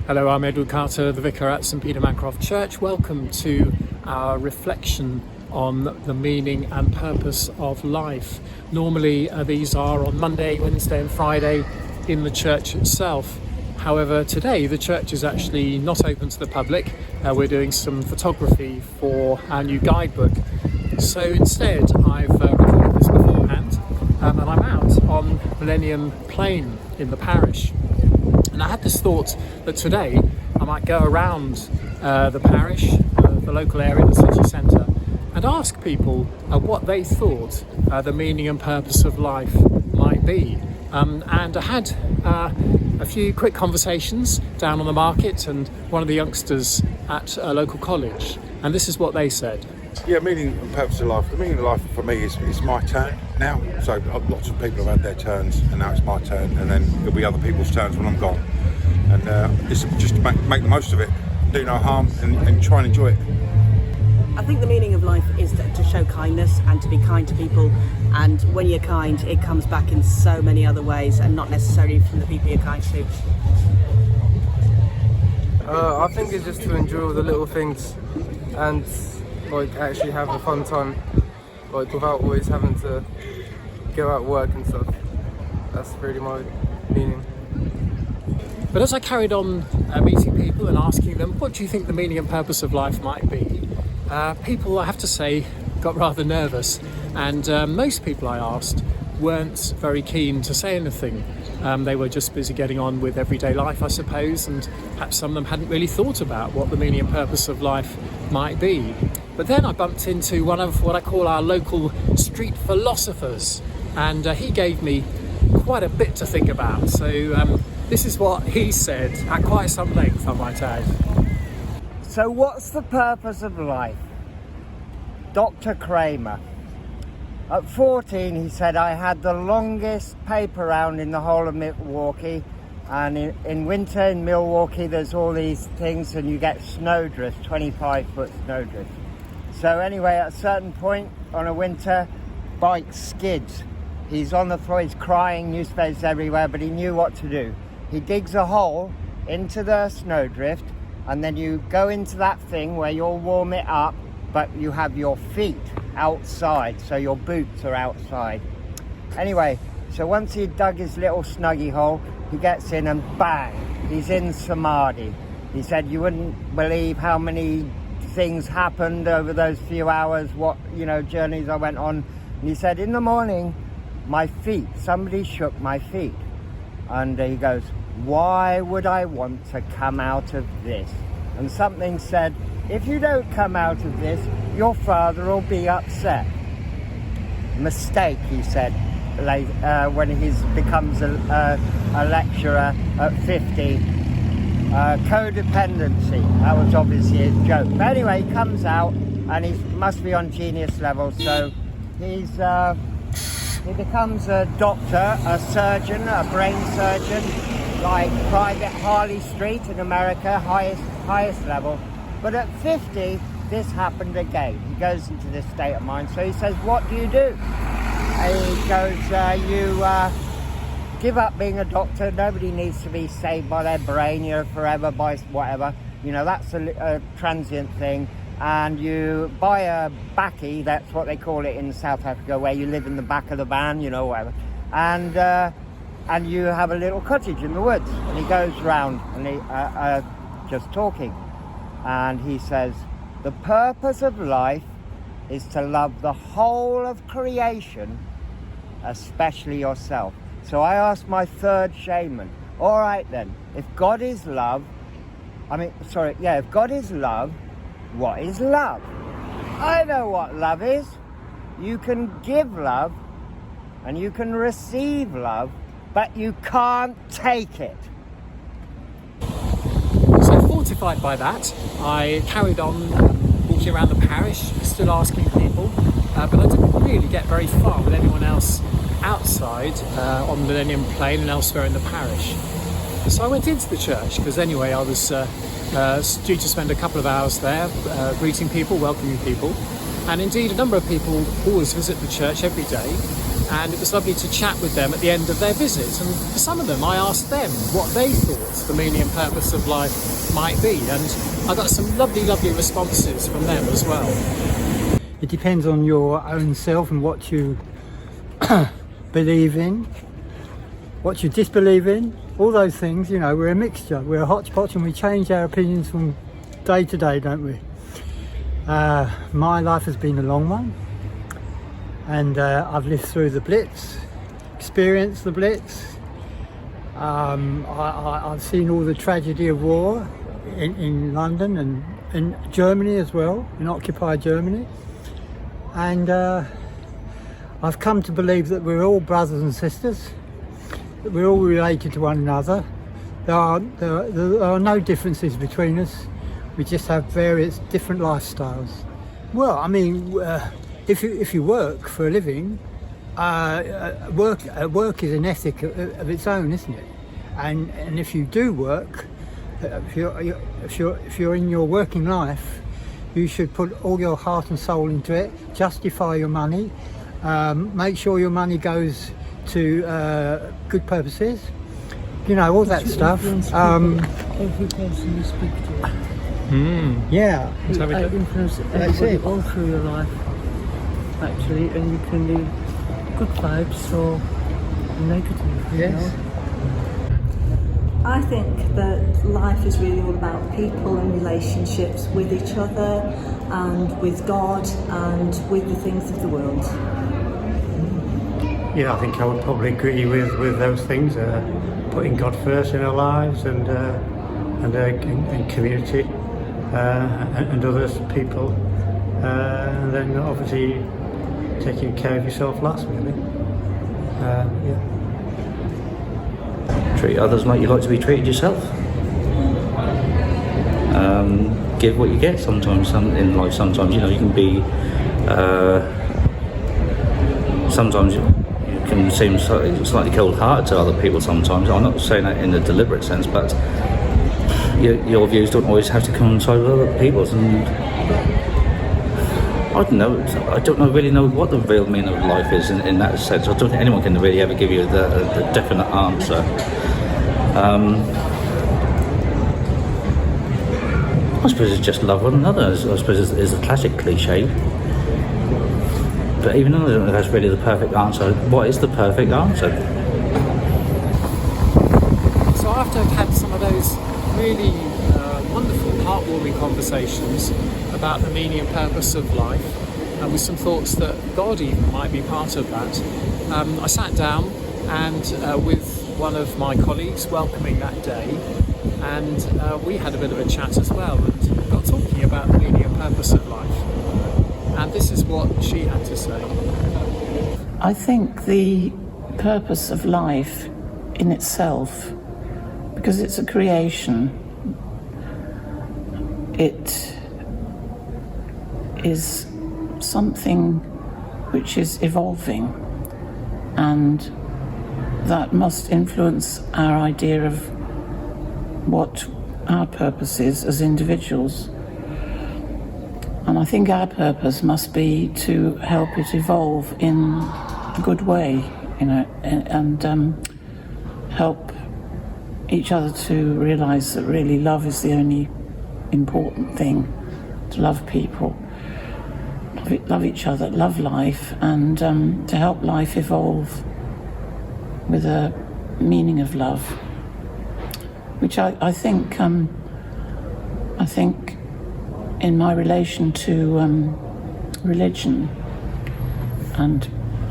Hello, I'm Edward Carter, the vicar at St Peter Mancroft Church. Welcome to our reflection on the meaning and purpose of life. Normally these are on Monday, Wednesday and Friday in the church itself. However, today the church is actually not open to the public. We're doing some photography for our new guidebook. So instead I've recorded this beforehand and I'm out on Millennium Plain in the parish. And I had this thought that today I might go around the parish, the local area, the city centre, and ask people what they thought the meaning and purpose of life might be. And I had a few quick conversations down on the market and one of the youngsters at a local college, and this is what they said. Yeah, meaning and purpose of life. The meaning of life for me is my turn now. So lots of people have had their turns, and now it's my turn, and then there'll be other people's turns when I'm gone. And it's just to make the most of it, do no harm, and try and enjoy it. I think the meaning of life is to show kindness and to be kind to people. And when you're kind, it comes back in so many other ways, and not necessarily from the people you're kind to. I think it's just to enjoy all the little things and actually have a fun time, without always having to go out work and stuff. That's really my meaning. But as I carried on meeting people and asking them, what do you think the meaning and purpose of life might be? People, I have to say, got rather nervous, and most people I asked weren't very keen to say anything. They were just busy getting on with everyday life, I suppose, and perhaps some of them hadn't really thought about what the meaning and purpose of life might be. But then I bumped into one of what I call our local street philosophers, and he gave me quite a bit to think about. So this is what he said, at quite some length, I might add. So what's the purpose of life? Dr. Kramer. At 14, he said, I had the longest paper round in the whole of Milwaukee. And in winter in Milwaukee, there's all these things and you get snowdrift, 25-foot snowdrift. So anyway, at a certain point on a winter, bike skids. He's on the floor, he's crying, newspapers everywhere, but he knew what to do. He digs a hole into the snowdrift, and then you go into that thing where you'll warm it up, but you have your feet outside, so your boots are outside. Anyway, so once he dug his little snuggy hole, he gets in and bang, he's in Samadhi. He said, you wouldn't believe how many things happened over those few hours, journeys I went on. And he said, in the morning, my feet, somebody shook my feet. And he goes, why would I want to come out of this? And something said, if you don't come out of this, your father will be upset. Mistake, he said, when he becomes a lecturer at 50. Codependency, that was obviously a joke. But anyway, he comes out and he must be on genius level, so he becomes a doctor, a surgeon, a brain surgeon, like Private Harley Street in America, highest level. But at 50, this happened again. He goes into this state of mind. So he says, what do? And he goes, you give up being a doctor. Nobody needs to be saved by their brain, forever by whatever. That's a transient thing. And you buy a bakkie, that's what they call it in South Africa, where you live in the back of the van, whatever. And you have a little cottage in the woods. And he goes round and he just talking. And he says, the purpose of life is to love the whole of creation, especially yourself. So I asked my third shaman, all right then, if God is love, if God is love, what is love? I know what love is. You can give love and you can receive love, but you can't take it. So fortified by that, I carried on walking around the parish, still asking people, but I didn't really get very far with anyone else outside on Millennium Plain and elsewhere in the parish. So I went into the church, because anyway I was due to spend a couple of hours there greeting people, welcoming people, and indeed a number of people always visit the church every day. and it was lovely to chat with them at the end of their visit. And for some of them, I asked them what they thought the meaning and purpose of life might be, and I got some lovely responses from them as well. It depends on your own self and what you believe in, what you disbelieve in, all those things. You know, we're a mixture, we're a hodgepodge, and we change our opinions from day to day, don't we? My life has been a long one, and I've lived through the Blitz, experienced the Blitz. I've seen all the tragedy of war in London and in Germany as well, in occupied Germany. And I've come to believe that we're all brothers and sisters, that we're all related to one another. There are no differences between us. We just have various different lifestyles. Well, I mean, if you work for a living, work is an ethic of its own, isn't it? And if you do work, if you're in your working life, you should put all your heart and soul into it. Justify your money. Make sure your money goes to good purposes. You know, all that stuff. Every person you speak to. Yeah. Influence everybody all through your life, actually, and you can leave good vibes or negative. Yes. You know? I think that life is really all about people and relationships with each other and with God and with the things of the world. Yeah, I think I would probably agree with those things. Putting God first in our lives and community and others, people, and then obviously taking care of yourself last, really. Yeah. Treat others like you like to be treated yourself. Give what you get. Sometimes in life, sometimes you know you can be. Sometimes you can seem slightly cold-hearted to other people. Sometimes I'm not saying that in a deliberate sense, but your views don't always have to coincide with other people's. And I don't really know what the real meaning of life is in that sense. I don't think anyone can really ever give you the definite answer. I suppose it's just love one another. I suppose it's a classic cliche. But even though I don't know if that's really the perfect answer, what is the perfect answer? So after I've had some of those really wonderful, heartwarming conversations about the meaning and purpose of life, and with some thoughts that God even might be part of that, I sat down and with one of my colleagues welcoming that day, and we had a bit of a chat as well and got talking about the meaning and purpose of life. And this is what she had to say. I think the purpose of life in itself, because it's a creation, it is something which is evolving, and that must influence our idea of what our purpose is as individuals. And I think our purpose must be to help it evolve in a good way, you know, and help each other to realise that really love is the only important thing. To love people, love each other, love life, and to help life evolve with a meaning of love, which I think in my relation to religion, and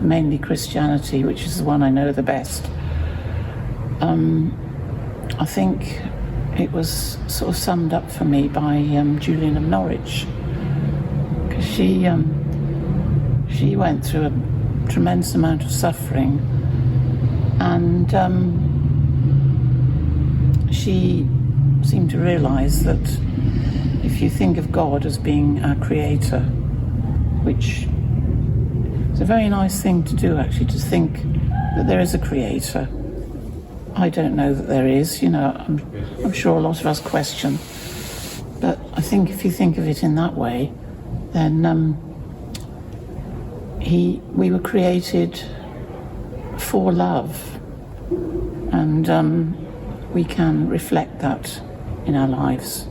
mainly Christianity, which is the one I know the best, I think it was sort of summed up for me by Julian of Norwich, because she went through a tremendous amount of suffering, and she seemed to realise that if you think of God as being our creator, which is a very nice thing to do, actually, to think that there is a creator. I don't know that there is, you know, I'm sure a lot of us question, but I think if you think of it in that way, then we were created for love, and we can reflect that in our lives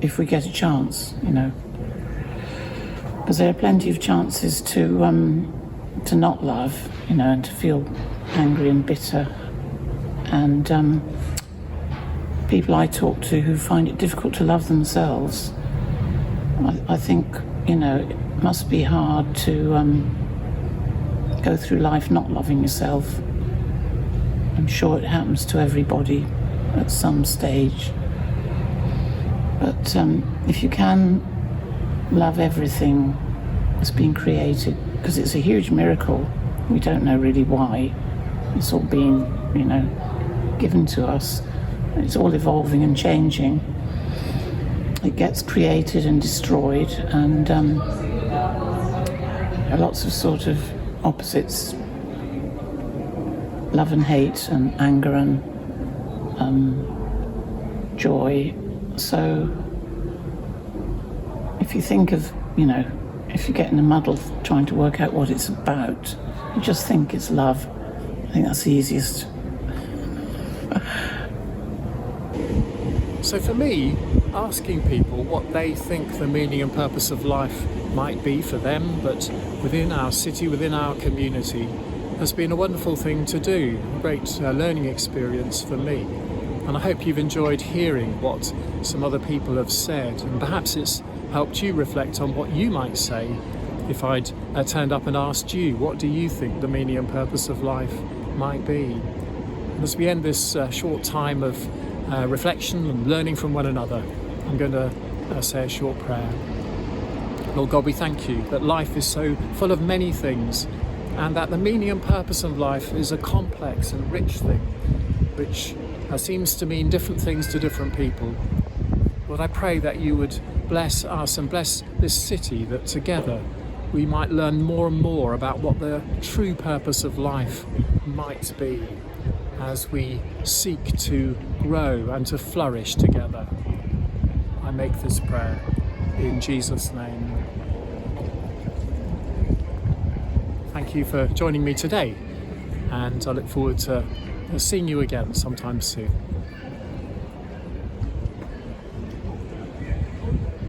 if we get a chance, because there are plenty of chances to not love, and to feel angry and bitter, and people I talk to who find it difficult to love themselves, I think, it must be hard to go through life not loving yourself. I'm sure it happens to everybody at some stage. But if you can love everything that's been created, because it's a huge miracle, we don't know really why it's all been, given to us. It's all evolving and changing. It gets created and destroyed, and lots of sort of opposites, love and hate and anger and joy. So if you think of, if you get in a muddle trying to work out what it's about, you just think it's love. I think that's the easiest. So for me, asking people what they think the meaning and purpose of life might be for them, but within our city, within our community, has been a wonderful thing to do, a great learning experience for me. And I hope you've enjoyed hearing what some other people have said, and perhaps it's helped you reflect on what you might say if I'd turned up and asked you, what do you think the meaning and purpose of life might be? And as we end this short time of reflection and learning from one another, I'm going to say a short prayer. Lord God, we thank you that life is so full of many things, and that the meaning and purpose of life is a complex and rich thing, which seems to mean different things to different people. Lord, I pray that you would bless us and bless this city, that together we might learn more and more about what the true purpose of life might be, as we seek to grow and to flourish together. I make this prayer in Jesus' name. Thank you for joining me today, and I look forward to seeing you again sometime soon.